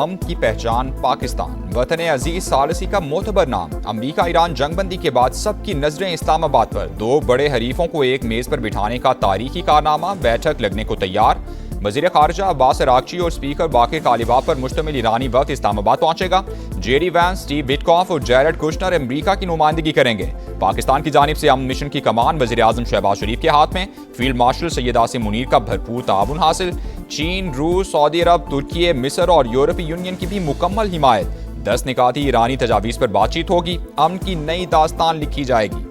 अमन की पहचान पाकिस्तान, वतन अजीज सालसी का मोतबर नाम। अमरीका ईरान जंगबंदी के बाद सबकी नजरें इस्लामाबाद पर। दो बड़े हरीफों को एक मेज पर बिठाने का तारीखी कारनामा, बैठक लगने को तैयार। वज़ीर ख़ारजा अब्बास अरागची और स्पीकर बाकिर कालिबाफ पर मुश्तमिल ईरानी वक्त इस्लामाबाद पहुंचेगा। जेडी वैंस, स्टीव विटकॉफ और जैरेड कुशनर अमरीका की नुमाइंदगी करेंगे। पाकिस्तान की जानिब से अमन मिशन की कमान वज़ीर आज़म शहबाज शरीफ के हाथ में। फील्ड मार्शल सैयद आसिम मुनीर का भरपूर ताउन हासिल। चीन, रूस, सऊदी अरब, तुर्की, मिस्र और यूरोपीय यूनियन की भी मुकम्मल हिमायत। 10 निकाती ईरानी तजावीज़ पर बातचीत होगी। अमन की नई दास्तान लिखी जाएगी।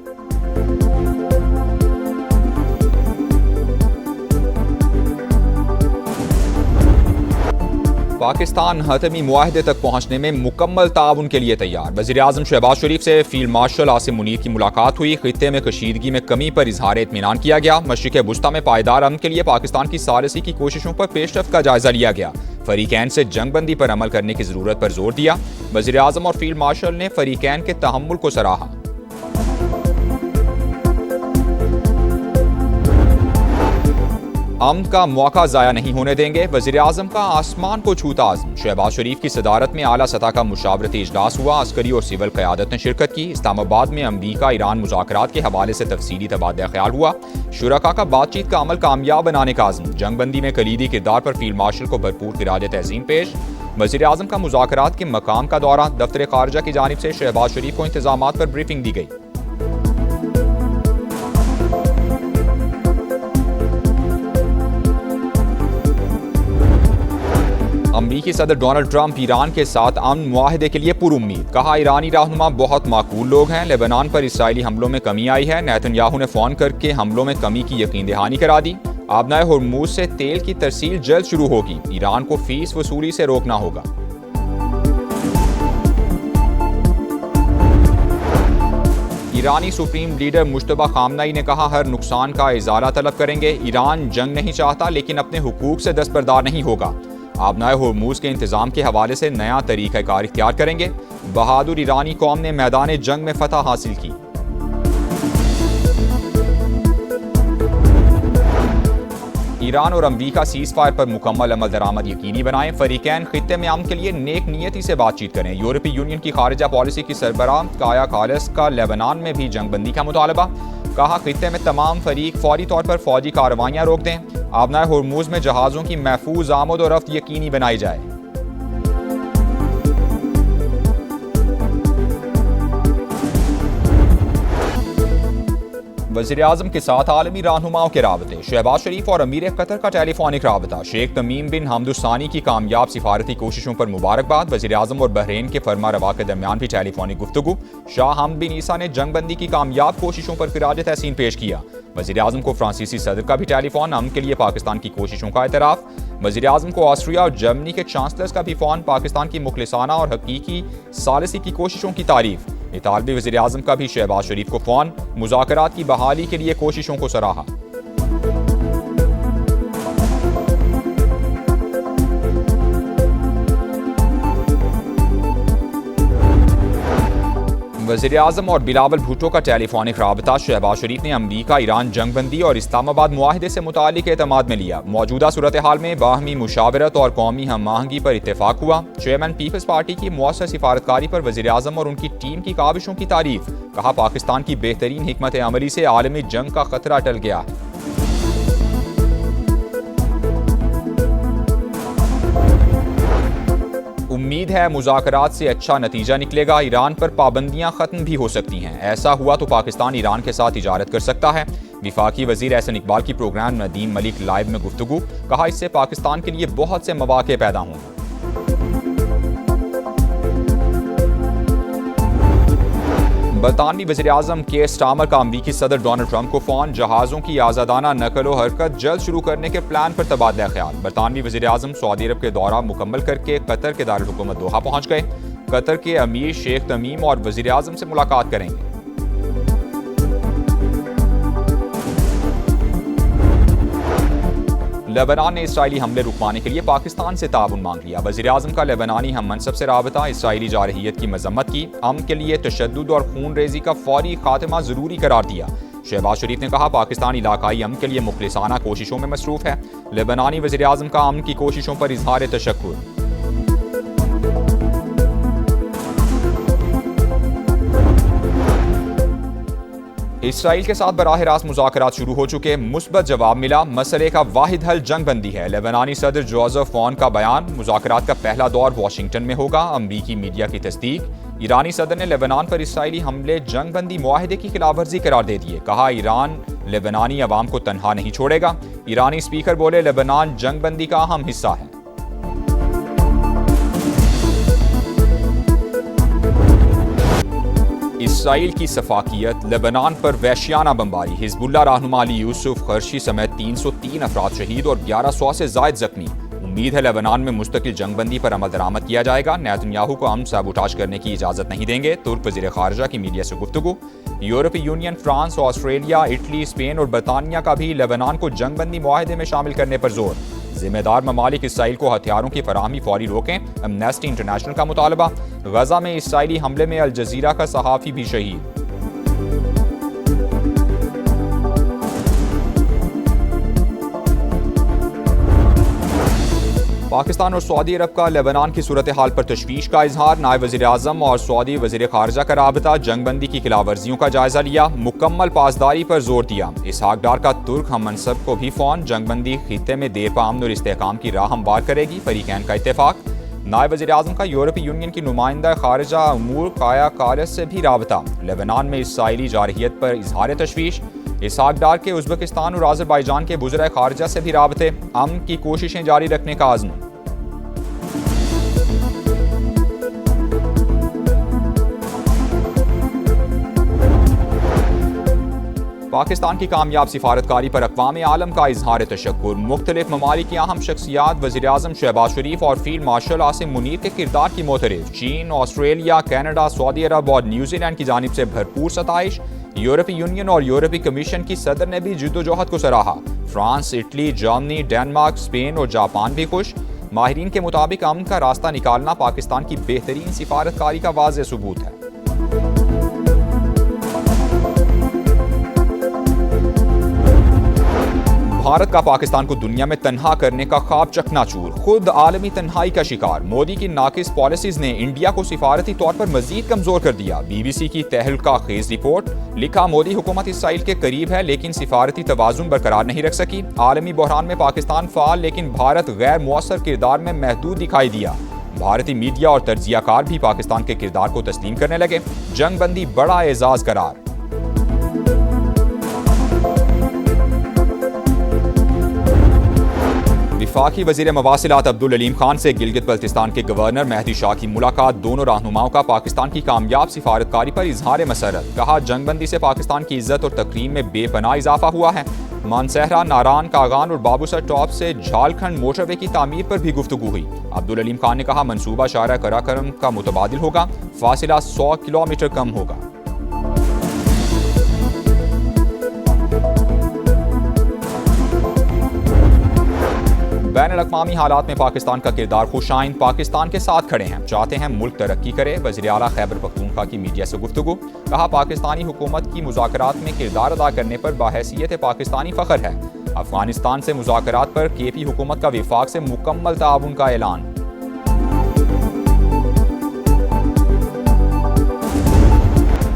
पाकिस्तान हतमी मुआहदे तक पहुंचने में मुकम्मल ताउन के लिए तैयार। वज़ीर आज़म शहबाज शरीफ से फील्ड मार्शल आसिम मुनीर की मुलाकात हुई। खित्ते में कशीदगी में कमी पर इजहार इत्मीनान किया गया। मशरिक़ वुस्ता में पायदार अमन के लिए पाकिस्तान की सालिसी की कोशिशों पर पेशरफ्त का जायजा लिया गया। फरीकैन से जंगबंदी पर अमल करने की जरूरत पर जोर दिया। वज़ीर आज़म और फील्ड मार्शल ने फरीकैन के तहम्मुल को सराहा। अमन का मौका ज़ाया नहीं होने देंगे। वज़ीर आज़म का आसमान को छूता आज़म। शहबाज शरीफ की सदारत में आला सतह का मुशावरती इजलास हुआ। अस्करी और सिविल क़यादत ने शिरकत की। इस्लामाबाद में अमरीका ईरान मुज़ाकरात के हवाले से तफसीली तबादला ख्याल हुआ। शुरका का बातचीत का अमल कामयाब बनाने का आज़म। जंगबंदी में कलीदी किरदार पर फील्ड मार्शल को भरपूर खिराज तहसीन पेश। वज़ीर आज़म का मुज़ाकरात के मकाम का दौरा। दफ्तर ख़ारजा की जानिब से शहबाज शरीफ को इंतज़ामात पर ब्रीफिंग दी गई। अमरीकी सदर डोनाल्ड ट्रंप ईरान के साथ अमन मुआहदे के लिए पुरुम्मीद। कहा, ईरानी रहनुमा बहुत माकूल लोग हैं। लेबनान पर इसराइली हमलों में कमी आई है। नेतन्याहू ने फ़ोन करके हमलों में कमी की यकीन दहानी करा दी। आबनाए हुर्मुज से तेल की तरसील जल्द शुरू होगी। ईरान को फीस वसूली से रोकना होगा। ईरानी सुप्रीम लीडर मुश्तबा खामनई ने कहा, हर नुकसान का इजाला तलब करेंगे। ईरान जंग नहीं चाहता लेकिन अपने हुकूक से दस्तबरदार नहीं होगा। आबनाए हुर्मुज के इंतजाम के हवाले से नया तरीक़ाकार इख्तियार करेंगे। बहादुर ईरानी कौम ने मैदान जंग में फतह हासिल की। ईरान और अमरीका सीज फायर पर मुकम्मल अमल दरामद यकीनी बनाएं। फरीकैन खित्ते में अमन के लिए नेक नियती से बातचीत करें। यूरोपीय यूनियन की खारिजा पॉलिसी की सरबराह काया कालस का लेबनान में भी जंगबंदी का मुतालबा। कहा, खित्ते में तमाम फरीक फौरी तौर पर फौजी कार्रवाइयाँ रोक दें। आबनाए हुर्मुज में जहाज़ों की महफूज आमद और रफ्त यकीनी बनाई जाए। वज़ीर आज़म के साथ आलमी रहनुमाओं के राबते। शहबाज शरीफ और अमीर कतर का टेलीफोनिक राबता। शेख तमीम बिन हमदुस्तानी की कामयाब सिफारती कोशिशों पर मुबारकबाद। वज़ीर आज़म और बहरीन के फरमा रवा के दरमियान भी टेलीफोनिक गुफ्तगू। शाह हमद बिन ईसा ने जंगबंदी की कामयाब कोशिशों पर खिराज तहसीन पेश किया। वज़ीर आज़म को फ्रांसीसी सदर का भी टेलीफोन। अमन के लिए पाकिस्तान की कोशिशों का एतराफ़। वज़ीर आज़म को ऑस्ट्रिया और जर्मनी के चांसलर्स का भी फ़ोन। पाकिस्तान की मुखलिसाना और हकीकी सालिसी की कोशिशों की तारीफ। इतालवी वज़ीर आज़म का भी शहबाज शरीफ को फ़ोन। मुज़ाकरात की बहाली के लिए कोशिशों को सराहा। वज़ीर आज़म और बिलावल भुट्टो का टेलीफोनिक राबता। शहबाज शरीफ ने अमरीका ईरान जंगबंदी और इस्लामाबाद मुआहदे से मुतालिक एतमाद में लिया। मौजूदा सूरत हाल में बाहमी मुशावरत और कौमी हम आहंगी पर इत्तेफाक हुआ। चेयरमैन पीपल्स पार्टी की मुअस्सर सिफारतकारी पर वज़ीर आज़म और उनकी टीम की काविशों की तारीफ। कहा, पाकिस्तान की बेहतरीन हिकमत अमली से आलमी जंग का खतरा टल गया है। उम्मीद है मुज़ाकरात से अच्छा नतीजा निकलेगा। ईरान पर पाबंदियां खत्म भी हो सकती हैं। ऐसा हुआ तो पाकिस्तान ईरान के साथ तिजारत कर सकता है। विफाकी वज़ीर एहसन इकबाल की प्रोग्राम नदीम मलिक लाइव में गुफ्तगू। कहा, इससे पाकिस्तान के लिए बहुत से मौके पैदा होंगे। बरतानवी वज़ीर आज़म के स्टामर का अमरीकी सदर डोनाल्ड ट्रंप को फ़ोन। जहाज़ों की आज़ादाना नकल व हरकत जल्द शुरू करने के प्लान पर तबादला ख्याल। बरतानवी वज़ीर आज़म सऊदी अरब के दौरा मुकम्मल करके कतर के दारुल हुकूमत दोहा पहुँच गए। कतर के अमीर शेख तमीम और वज़ीर आज़म से मुलाकात करेंगे। लेबनान ने इसराइली हमले रुकवाने के लिए पाकिस्तान से ताउन मांग लिया। वज़ीर आज़म का लेबनानी हम मनसब से राबता। इसराइली जारहियत की मजम्मत की। अमन के लिए तशद्दुद और खून रेजी का फौरी खात्मा ज़रूरी करार दिया। शहबाज शरीफ ने कहा, पाकिस्तान इलाकाई अमन के लिए मुखलिसाना कोशिशों में मसरूफ़ है। लेबनानी वज़ीर आज़म का अमन की कोशिशों पर इजहार तशक्कुर। इसराइल के साथ बराह रास्त मुज़ाकरात शुरू हो चुके, मुस्बत जवाब मिला। मसले का वाहिद हल जंग बंदी है। लेबनानी सदर जोसेफ ऑन का बयान, मुज़ाकरात का पहला दौर वाशिंगटन में होगा। अमरीकी मीडिया की तस्दीक। ईरानी सदर ने लेबनान पर इसराइली हमले जंग बंदी मुआहदे की खिलाफवर्जी करार दे दिए। कहा, ईरान लेबनानी अवाम को तनहा नहीं छोड़ेगा। ईरानी स्पीकर बोले, लेबनान जंग बंदी का अहम हिस्सा है। इसराइल की सफाकियत, लेबनान पर वहशियाना बमबारी। हिजबुल्लाह रहनुमा अली यूसुफ खर्शी समेत 303 अफराद शहीद और 1100 से जायद जख्मी। उम्मीद है लेबनान में मुस्तकिल जंगबंदी पर अमल दरामद किया जाएगा। नेतन्याहू को हम साबुटाज करने की इजाज़त नहीं देंगे। तुर्क वज़ीर ख़ारिजा की मीडिया से गुफ्तगू। यूरोपीय union, France, Australia, Italy, Spain और बरतानिया का भी लेबनान को जंगबंदी मुआहदे में शामिल करने पर जोर। जिम्मेदार ममालिक इसराइल को हथियारों की फराहमी फौरी रोकें। एमनेस्टी इंटरनेशनल का मुतालबा। गजा में इसराइली हमले में अल जजीरा का सहाफ़ी भी शहीद। पाकिस्तान और सऊदी अरब का लेबनान की सूरत हाल पर तशवीश का इजहार। नायब वज़ीर आज़म और सऊदी वज़ीर ख़ारिजा का राबता। जंगबंदी की खिलाफवर्जियों का जायजा लिया। मुकम्मल पासदारी पर जोर दिया। इसहाक डार का तुर्क हम मनसब को भी फ़ोन। जंगबंदी खित्ते में देर पामन और इस्तेहकाम की राह हमवार करेगी। फरीकैन का इत्तेफाक। नायब वज़ीर आज़म का यूरोपीय यूनियन की नुमाइंदा ख़ारिजा उमूर काया कालस से भी राबता। लेबनान में इसराइली जारहियत पर इजहार तशवीश। इसहाक डार के उज़्बेकिस्तान और आज़रबाईजान के वज़ीर ख़ारिजा से भी राबते। अमन की कोशिशें जारी रखने का आज़म। पाकिस्तान की कामयाब सिफारतकारी पर अक़वाम आलम का इजहार तशक्कुर। मुख्तलिफ ममालिक की अहम शख्सियात वज़ीर आज़म शहबाज शरीफ और फील्ड मार्शल आसिम मुनीर के किरदार की मोतरफ़। चीन, ऑस्ट्रेलिया, कनाडा, सऊदी अरब और न्यूजीलैंड की जानिब से भरपूर सताइश। यूरोपीय यूनियन और यूरोपीय कमीशन की सदर ने भी जद्दोजहद को सराहा। France, Italy, Germany, Denmark, Spain और जापान भी खुश। माहिरीन के मुताबिक अमन का रास्ता निकालना पाकिस्तान की बेहतरीन सिफारतकारी का वाज़ेह सबूत है। भारत का पाकिस्तान को दुनिया में तन्हा करने का ख्वाब चकनाचूर। खुद आलमी तन्हाई का शिकार। मोदी की नाकिस पॉलिसीज ने इंडिया को सिफारती तौर पर मजीद कमजोर कर दिया। BBC की तहलका खेज रिपोर्ट। लिखा, मोदी हुकूमत इसराइल के करीब है लेकिन सिफारती तवाजुन बरकरार नहीं रख सकी। आलमी बहरान में पाकिस्तान फाल लेकिन भारत गैर मुअस्सर किरदार में महदूद दिखाई दिया। भारतीय मीडिया और तज्जियाकार भी पाकिस्तान के किरदार को तस्लीम करने लगे। जंगबंदी बड़ा एजाज करार। वफाकी वज़ीर मवासिलात अब्दुल अलीम खान से गिलगित बल्तिस्तान के गवर्नर मेहदी शाह की मुलाकात। दोनों रहनुमाओं का पाकिस्तान की कामयाब सिफारतकारी पर इजहार मसरत। कहा, जंगबंदी से पाकिस्तान की इज्जत और तकरीम में बेपनाह इजाफा हुआ है। मानसहरा, नारान, कागान और बाबूसर टॉप से झालखंड मोटरवे की तामीर पर भी गुफ्तगू हुई। अब्दुल अलीम खान ने कहा, मनसूबा शारा कराकरम का मुतबादिल होगा। फासिला 100 किलोमीटर कम होगा। बैनुल-अक़वामी हालात में पाकिस्तान का किरदार खुशाइन। पाकिस्तान के साथ खड़े हैं, चाहते हैं मुल्क तरक्की करे। वज़ीर आला खैबर पख्तूनख्वा की मीडिया से गुफ्तगू। कहा, पाकिस्तानी हुकूमत की मुज़ाकरात में किरदार अदा करने पर बाहैसियत पाकिस्तानी फ़ख्र है। अफगानिस्तान से मुज़ाकरात पर KP हुकूमत का विफाक से मुकम्मल ताउन का ऐलान।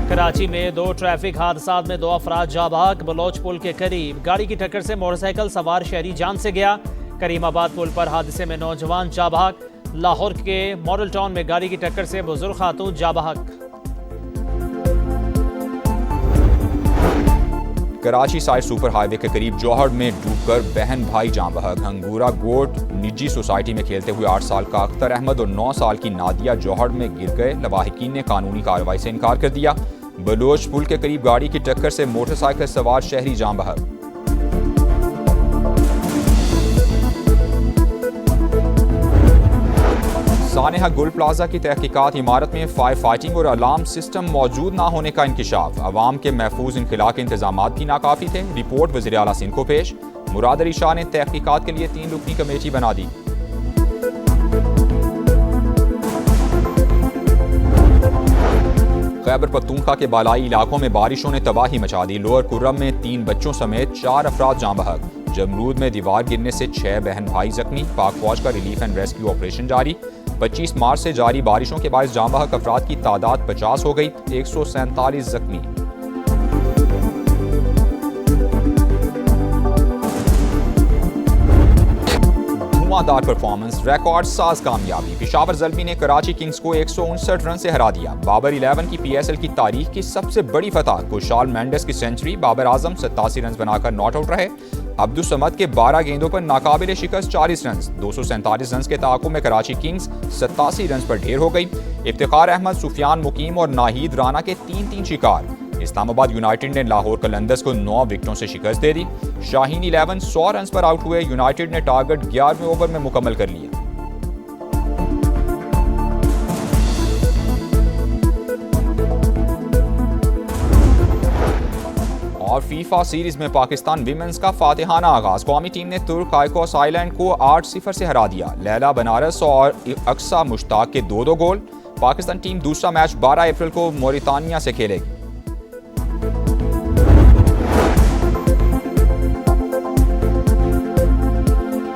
कराची में 2 ट्रैफिक हादसात में 2 अफराद जाँ बहक। बलोच पुल के करीब गाड़ी की टक्कर से मोटरसाइकिल सवार शहरी जान से गया। करीमाबाद पुल पर हादसे में नौजवान जाँ बहक। लाहौर के मॉडल टाउन में गाड़ी की टक्कर से बुजुर्ग खातून जाँ बहक। कराची साइड सुपर हाईवे के करीब जौहर में डूबकर बहन भाई जाँ बहक। हंगूरा गोट निजी सोसाइटी में खेलते हुए 8 साल का अख्तर अहमद और 9 साल की नादिया जौहर में गिर गए। लवाहिकीन ने कानूनी कार्रवाई से इनकार कर दिया। बलोच पुल के करीब गाड़ी की टक्कर से मोटरसाइकिल सवार शहरी जाँ बहक। सानेहा गुल प्लाजा की तहकीकात। इमारत में फायर फाइटिंग और अलार्म सिस्टम मौजूद न होने का इंकिशाफ। अवाम के महफूज इनखला के इंतजाम भी नाकाफी थे। रिपोर्ट वज़ीर आला सिंध को पेश। मुराद अली शाह ने तहकीकात के लिए 3 रुकनी कमेटी बना दी। खैबर पख्तूनख्वा के बालाई इलाकों में बारिशों ने तबाही मचा दी। लोअर कुर्रम में 3 बच्चों समेत 4 अफराद जाँ बहक। जमरूद में दीवार गिरने से 6 बहन भाई जख्मी। पाक फौज का रिलीफ एंड रेस्क्यू ऑपरेशन जारी। 25 मार्च से जारी बारिशों के बायस जाँ बहक अफराद की तादाद 50 हो गई। 147 जख्मी। धमाकेदार परफॉर्मेंस, रिकॉर्ड साज कामयाबी। पेशावर ज़ल्मी ने कराची किंग्स को 159 रन से हरा दिया। बाबर 11 की PSL की तारीख की सबसे बड़ी फतह। कुशाल मेंडेस की सेंचुरी, बाबर आजम 87 रन बनाकर नॉट आउट रहे। अब्दुल समद के 12 गेंदों पर नाकाबिल शिकस्त 40 रन। 247 रन के ताक़ुब में कराची किंग्स 87 रन पर ढेर हो गई। इफ्तिखार अहमद, सुफियान मुकीम और नाहिद राना के 3-3 शिकार। इस्लामाबाद यूनाइटेड ने लाहौर कलंदर्स को 9 विकेटों से शिकस्त दे दी। शाहीन 11 100 रन पर आउट हुए। यूनाइटेड ने टारगेट 11वें ओवर में मुकम्मल कर लिया। और फीफा सीरीज में पाकिस्तान विमेंस का फातिहाना आगाज। कौमी टीम ने तुर्क काइकोस आइलैंड को 8-0 से हरा दिया। लैला बनारस और अक्सा मुश्ताक के 2-2 गोल। पाकिस्तान टीम दूसरा मैच 12 अप्रैल को मोरितानिया से खेलेगी।